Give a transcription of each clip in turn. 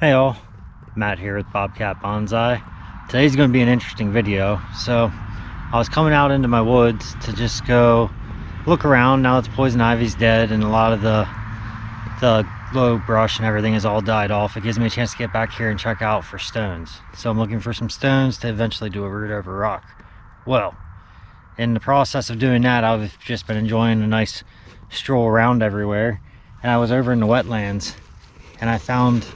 Hey all, Matt here with Bobcat Bonsai. Today's going to be an interesting video. So I was coming out into my woods to just go look around now that the poison ivy's dead and a lot of the low brush and everything has all died off. It gives me a chance to get back here and check out for stones. So I'm looking for some stones to eventually do a root over rock. Well, in the process of doing that, I've just been enjoying a nice stroll around everywhere, and I was over in the wetlands and I found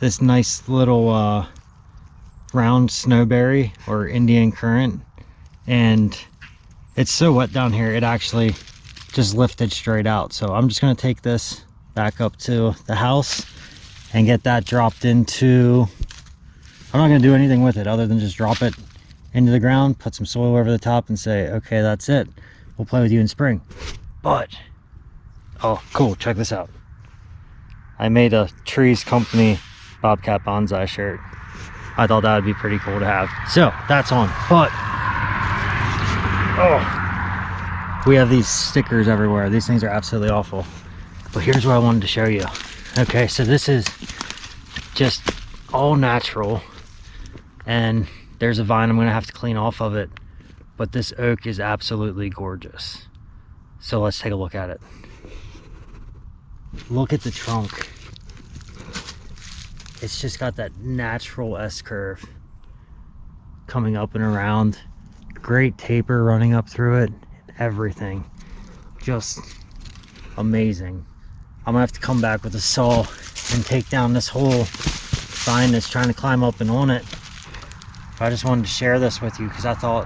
this nice little round snowberry or Indian currant, and it's so wet down here it actually just lifted straight out. So I'm just going to take this back up to the house and get that dropped into, I'm not going to do anything with it other than just drop it into the ground, put some soil over the top and say, okay, that's it, we'll play with you in spring. But oh cool, check this out. I made a Trees Company Bobcat Bonsai shirt. I thought that would be pretty cool to have. So that's on. But oh, we have these stickers everywhere. These things are absolutely awful. But here's what I wanted to show you. Okay, so this is just all natural, and there's a vine I'm gonna have to clean off of it, but this oak is absolutely gorgeous. So let's take a look at it. Look at the trunk. It's just got that natural S-curve coming up and around. Great taper running up through it. Everything. Just amazing. I'm gonna have to come back with a saw and take down this whole vine that's trying to climb up and on it. I just wanted to share this with you because I thought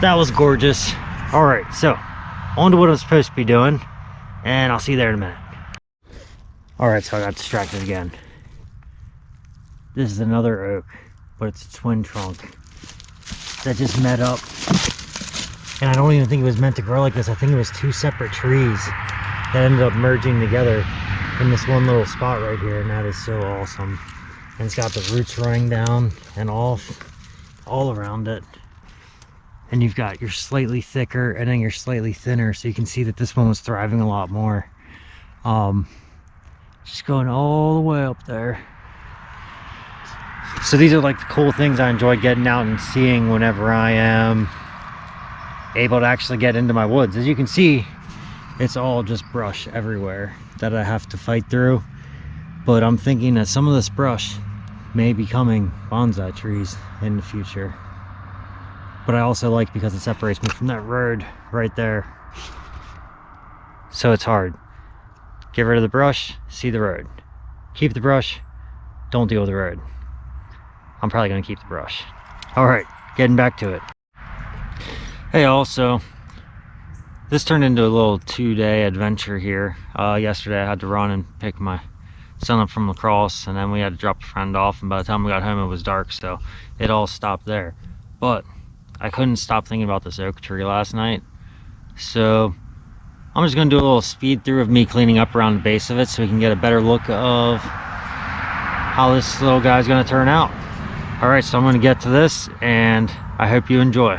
that was gorgeous. All right, so on to what I'm supposed to be doing, and I'll see you there in a minute. All right, so I got distracted again. This is another oak, but it's a twin trunk that just met up. And I don't even think it was meant to grow like this. I think it was two separate trees that ended up merging together in this one little spot right here, and that is so awesome. And it's got the roots running down and all around it. And you've got your slightly thicker and then your slightly thinner, so you can see that this one was thriving a lot more. Just going all the way up there. So these are like the cool things I enjoy getting out and seeing whenever I am able to actually get into my woods. As you can see, it's all just brush everywhere that I have to fight through. But I'm thinking that some of this brush may be becoming bonsai trees in the future. But I also like because it separates me from that road right there. So it's hard. Get rid of the brush, see the road. Keep the brush, don't deal with the road. I'm probably gonna keep the brush. All right, getting back to it. Hey all, so this turned into a little 2-day adventure here. Yesterday I had to run and pick my son up from lacrosse, and then we had to drop a friend off, and by the time we got home it was dark, so it all stopped there. But I couldn't stop thinking about this oak tree last night, so I'm just going to do a little speed through of me cleaning up around the base of it so we can get a better look of how this little guy's going to turn out. All right, so I'm going to get to this, and I hope you enjoy.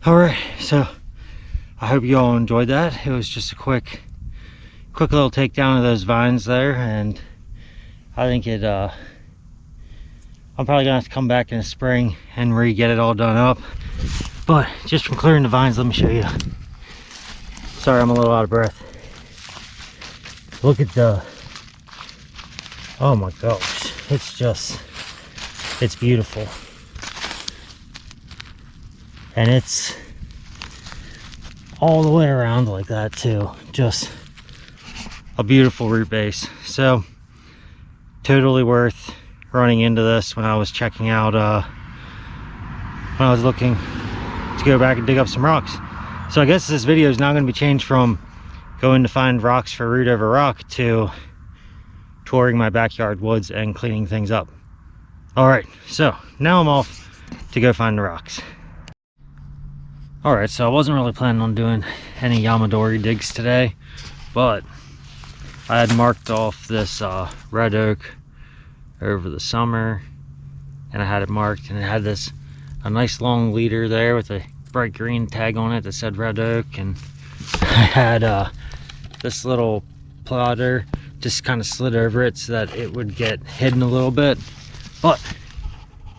Alright, so I hope you all enjoyed that. It was just a quick little takedown of those vines there, and I think it I'm probably gonna have to come back in the spring and re-get it all done up. But just from clearing the vines, let me show you. Sorry, I'm a little out of breath. Look at the, oh my gosh, it's beautiful. And it's all the way around like that too. Just a beautiful root base. So totally worth running into this when I was checking out, when I was looking to go back and dig up some rocks. So I guess this video is now going to be changed from going to find rocks for root over rock to touring my backyard woods and cleaning things up. All right, so now I'm off to go find the rocks. All right, so I wasn't really planning on doing any Yamadori digs today, but I had marked off this red oak over the summer, and I had it marked, and it had a nice long leader there with a bright green tag on it that said red oak, and I had this little plotter just kind of slid over it so that it would get hidden a little bit, but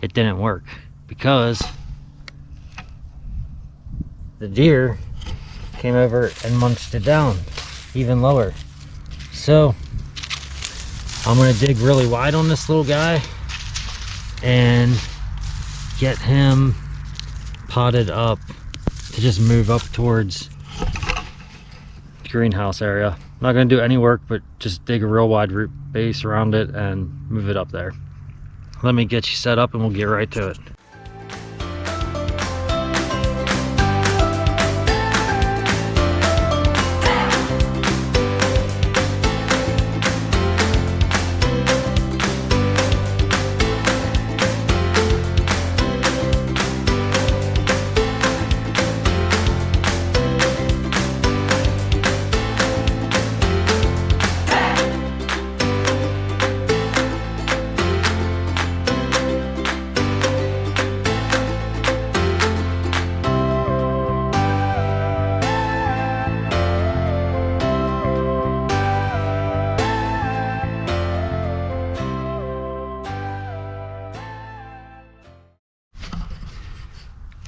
it didn't work because the deer came over and munched it down even lower. So I'm going to dig really wide on this little guy and get him potted up to just move up towards the greenhouse area. I'm not going to do any work, but just dig a real wide root base around it and move it up there. Let me get you set up and we'll get right to it.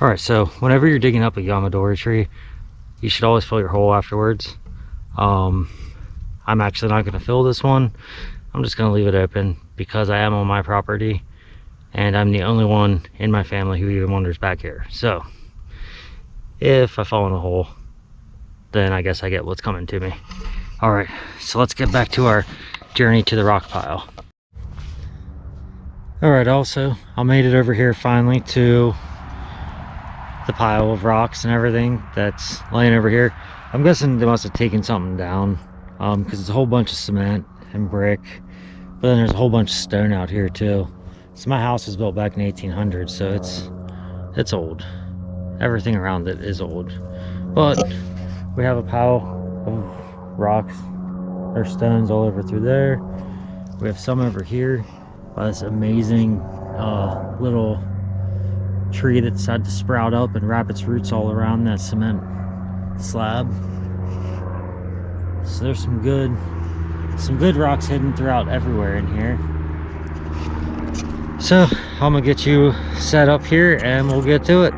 All right, so whenever you're digging up a Yamadori tree, you should always fill your hole afterwards. I'm actually not going to fill this one. I'm just going to leave it open because I am on my property and I'm the only one in my family who even wanders back here. So if I fall in a hole, then I guess I get what's coming to me. All right, so let's get back to our journey to the rock pile. All right, also, I made it over here finally to the pile of rocks and everything that's laying over here. I'm guessing they must have taken something down because it's a whole bunch of cement and brick, but then there's a whole bunch of stone out here too. So my house was built back in 1800, so it's old. Everything around it is old, but we have a pile of rocks or stones all over through there. We have some over here by this amazing little tree that decided to sprout up and wrap its roots all around that cement slab. So there's some good rocks hidden throughout everywhere in here. So I'm gonna get you set up here and we'll get to it.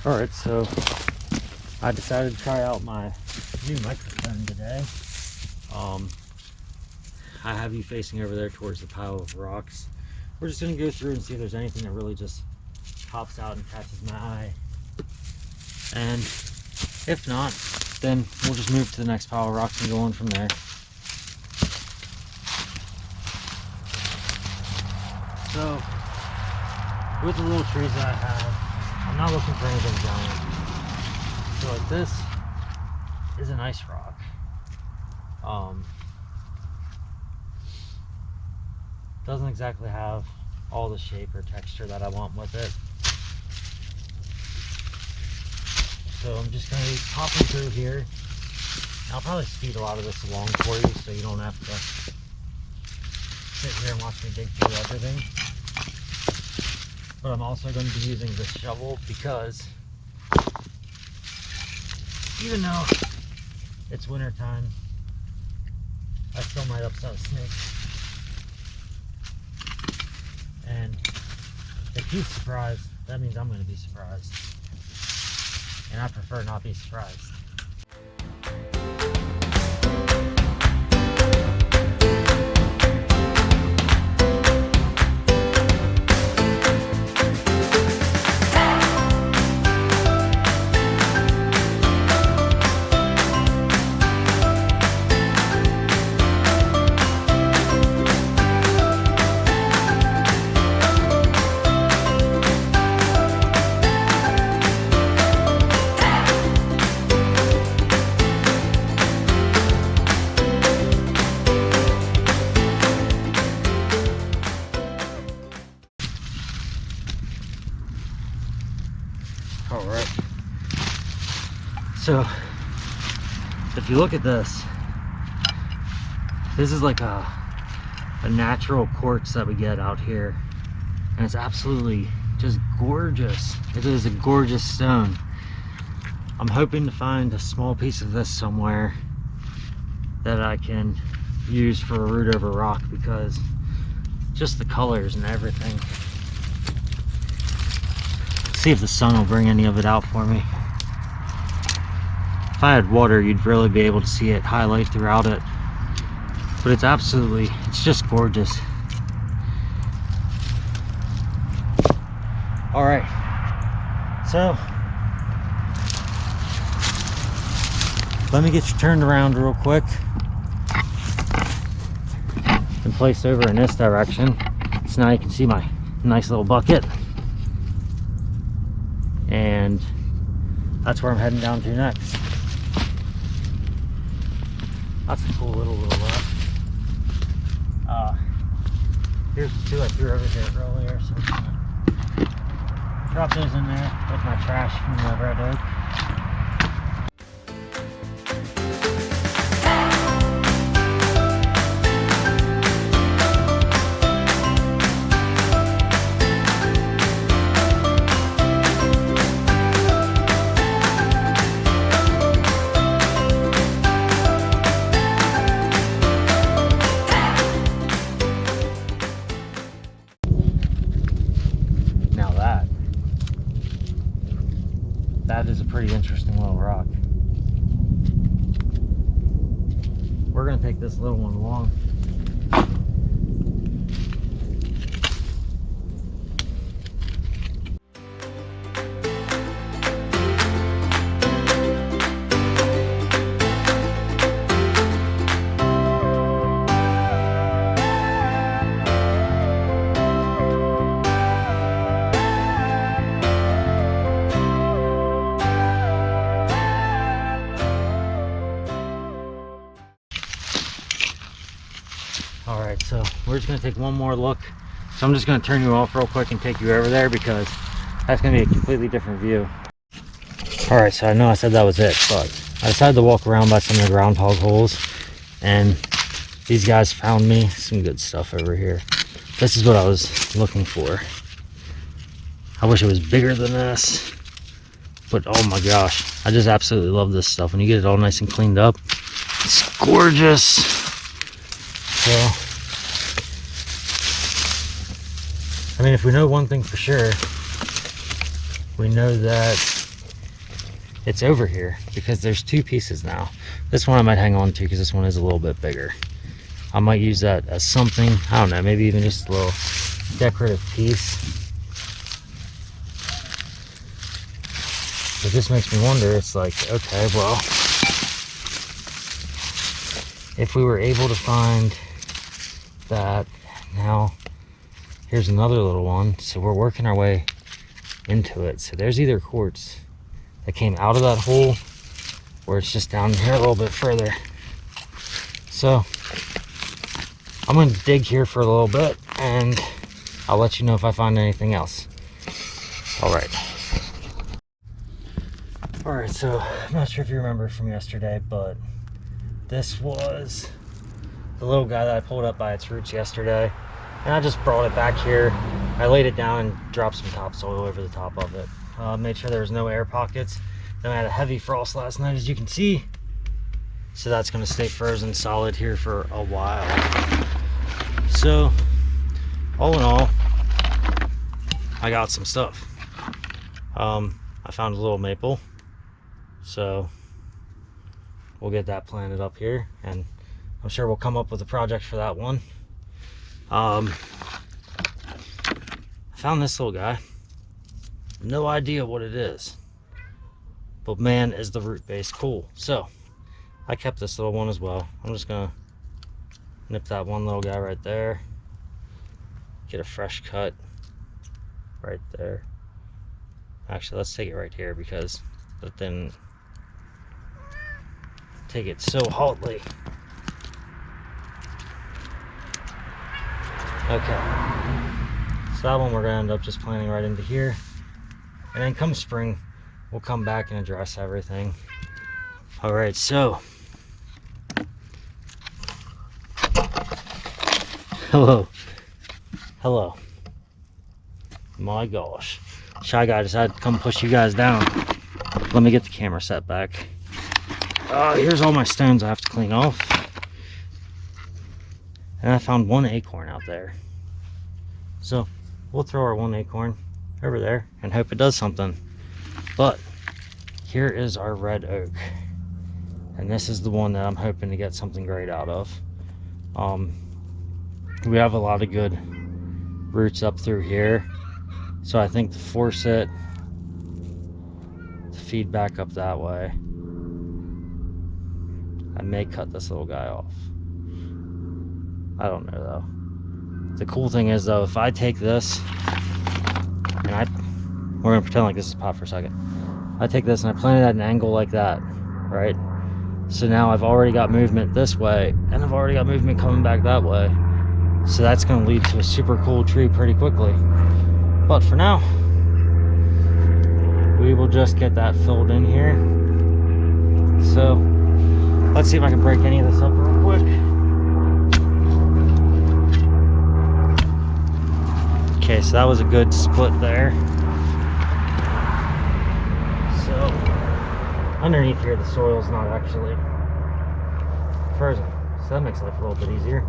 All right, so I decided to try out my new microphone today. I have you facing over there towards the pile of rocks. We're just going to go through and see if there's anything that really just pops out and catches my eye. And if not, then we'll just move to the next pile of rocks and go on from there. So, with the little trees that I have, I'm not looking for anything giant. So like this is a nice rock. Doesn't exactly have all the shape or texture that I want with it. So I'm just going to be popping through here. I'll probably speed a lot of this along for you so you don't have to sit here and watch me dig through everything. but I'm also going to be using this shovel because even though it's winter time, I still might upset a snake. And if he's surprised, that means I'm going to be surprised. And I prefer not be surprised. All right, so if you look at this, this is like a natural quartz that we get out here, and it's absolutely just gorgeous. It is a gorgeous stone. I'm hoping to find a small piece of this somewhere that I can use for a root over rock, because just the colors and everything. See if the sun will bring any of it out for me. If I had water, you'd really be able to see it highlight throughout it. But it's absolutely, it's just gorgeous. All right, so let me get you turned around real quick and placed over in this direction. So now you can see my nice little bucket. And that's where I'm heading down to next. That's a cool little rock. Here's the two I threw over here earlier, so I'm gonna drop those in there with my trash from the red oak. That is a pretty interesting little rock. We're going to take this little one along. All right, so we're just gonna take one more look. So I'm just gonna turn you off real quick and take you over there, because that's gonna be a completely different view. All right, so I know I said that was it, but I decided to walk around by some of the groundhog holes, and these guys found me some good stuff over here. This is what I was looking for. I wish it was bigger than this, but oh my gosh, I just absolutely love this stuff. When you get it all nice and cleaned up, it's gorgeous. So, I mean, if we know one thing for sure, we know that it's over here, because there's two pieces now. This one I might hang on to because this one is a little bit bigger. I might use that as something, I don't know, maybe even just a little decorative piece. But this makes me wonder, it's like, okay, well, if we were able to find that, now here's another little one, so we're working our way into it. So there's either quartz that came out of that hole, or it's just down here a little bit further. So I'm going to dig here for a little bit, and I'll let you know if I find anything else. All right, so I'm not sure if you remember from yesterday, but this was the little guy that I pulled up by its roots yesterday, and I just brought it back here I laid it down and dropped some topsoil over the top of it. Made sure there was no air pockets. Then I had a heavy frost last night, as you can see. So that's gonna stay frozen solid here for a while. So, all in all, I got some stuff. I found a little maple. So, we'll get that planted up here, and I'm sure we'll come up with a project for that one. I found this little guy. No idea what it is, but man, is the root base cool. So I kept this little one as well. I'm just gonna nip that one little guy right there, get a fresh cut right there. Actually, let's take it right here because that didn't take it so hotly. Okay, so that one we're gonna end up just planting right into here, and then come spring we'll come back and address everything. All right, so hello, my gosh, Shy Guy decided to come push you guys down. Let me get the camera set back. Here's all my stones I have to clean off. And I found one acorn out there. So we'll throw our one acorn over there and hope it does something. But here is our red oak. And this is the one that I'm hoping to get something great out of. We have a lot of good roots up through here. So I think to force it to feed back up that way, I may cut this little guy off. I don't know though. The cool thing is though, if I take this and we're gonna pretend like this is a pot for a second. I take this and I plant it at an angle like that, right? So now I've already got movement this way and I've already got movement coming back that way. So that's gonna lead to a super cool tree pretty quickly. But for now, we will just get that filled in here. So let's see if I can break any of this up real quick. Okay, so that was a good split there. So underneath here, the soil's not actually frozen, so that makes life a little bit easier.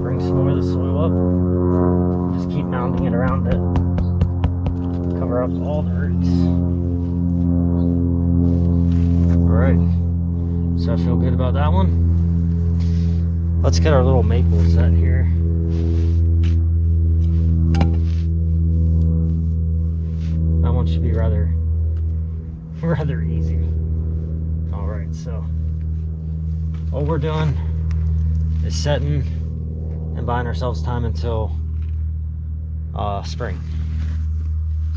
Bring some more of the soil up. Just keep mounding it around it. Cover up all the roots. Alright. So I feel good about that one. Let's get our little maple set here. That one should be rather easy. Alright, so all we're doing is setting and buying ourselves time until spring.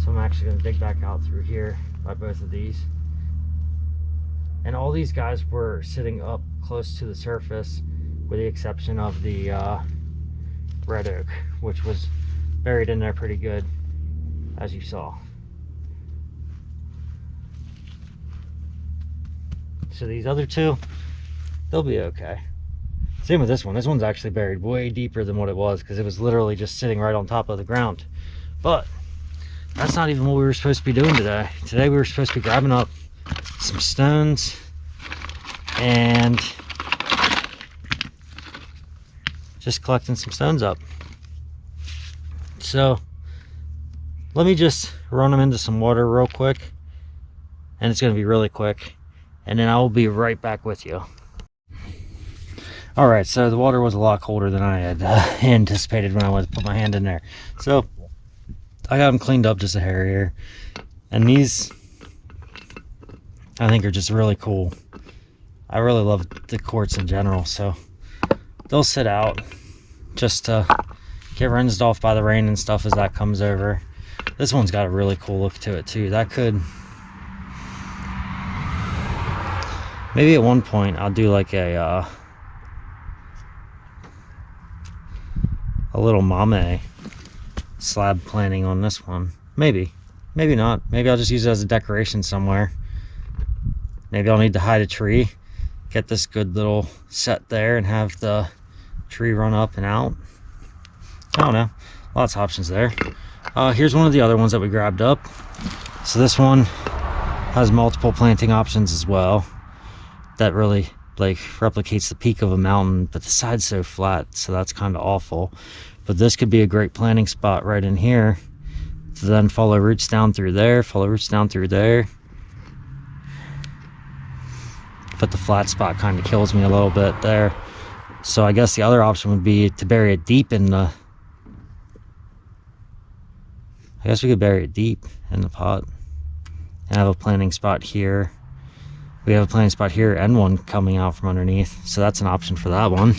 So I'm actually going to dig back out through here by both of these. And all these guys were sitting up close to the surface with the exception of the red oak, which was buried in there pretty good, as you saw. So these other two, they'll be okay. Same with this one. This one's actually buried way deeper than what it was because it was literally just sitting right on top of the ground. But that's not even what we were supposed to be doing today. Today we were supposed to be grabbing up some stones and just collecting some stones up. So let me just run them into some water real quick, and it's going to be really quick, and then I will be right back with you. Alright, so the water was a lot colder than I had anticipated when I went to put my hand in there. So I got them cleaned up just a hair here. And these, I think, are just really cool. I really love the quartz in general, so they'll sit out just to get rinsed off by the rain and stuff as that comes over. This one's got a really cool look to it too. That could, maybe at one point I'll do like a a little mame slab planting on this one. Maybe not. Maybe I'll just use it as a decoration somewhere. Maybe I'll need to hide a tree, get this good little set there, and have the tree run up and out. I don't know. Lots of options there. Here's one of the other ones that we grabbed up. So this one has multiple planting options as well. That really like replicates the peak of a mountain, but the side's so flat, so that's kind of awful. But this could be a great planting spot right in here to then follow roots down through there, follow roots down through there. But the flat spot kind of kills me a little bit there. So I guess the other option would be to bury it deep in the... I guess we could bury it deep in the pot and have a planting spot here. We have a planting spot here and one coming out from underneath. So that's an option for that one.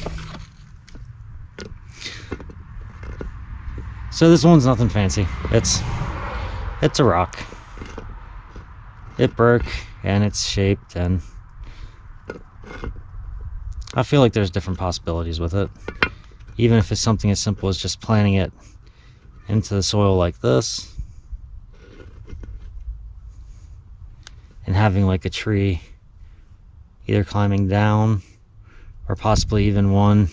So this one's nothing fancy. It's a rock. It broke and it's shaped, and I feel like there's different possibilities with it. Even if it's something as simple as just planting it into the soil like this and having like a tree either climbing down or possibly even one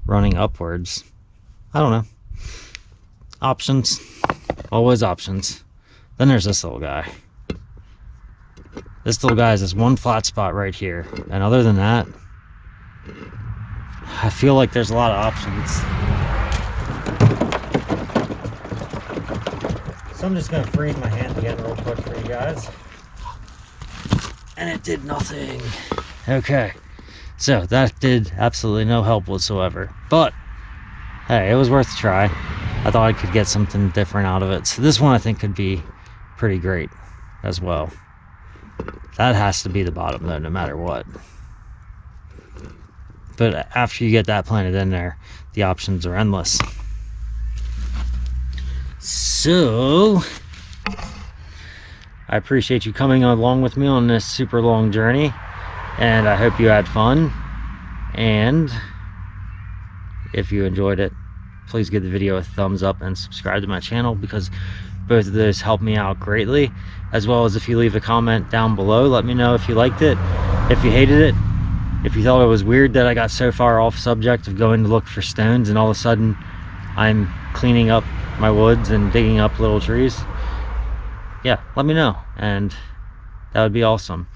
running upwards. I don't know. Options. Always options. Then there's this little guy. This little guy is this one flat spot right here. And other than that, I feel like there's a lot of options. So I'm just going to freeze my hand again real quick for you guys. And it did nothing. Okay. So that did absolutely no help whatsoever. But, hey, it was worth a try. I thought I could get something different out of it. So this one I think could be pretty great as well. That has to be the bottom though, no matter what. But after you get that planted in there, the options are endless. So I appreciate you coming along with me on this super long journey, and I hope you had fun. And if you enjoyed it, please give the video a thumbs up and subscribe to my channel, because both of those help me out greatly. As well as if you leave a comment down below, let me know if you liked it, if you hated it, if you thought it was weird that I got so far off subject of going to look for stones and all of a sudden I'm cleaning up my woods and digging up little trees. Yeah, let me know, and that would be awesome.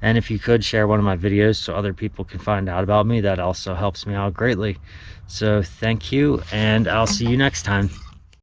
And if you could share one of my videos so other people can find out about me, that also helps me out greatly. So thank you, and I'll see you next time.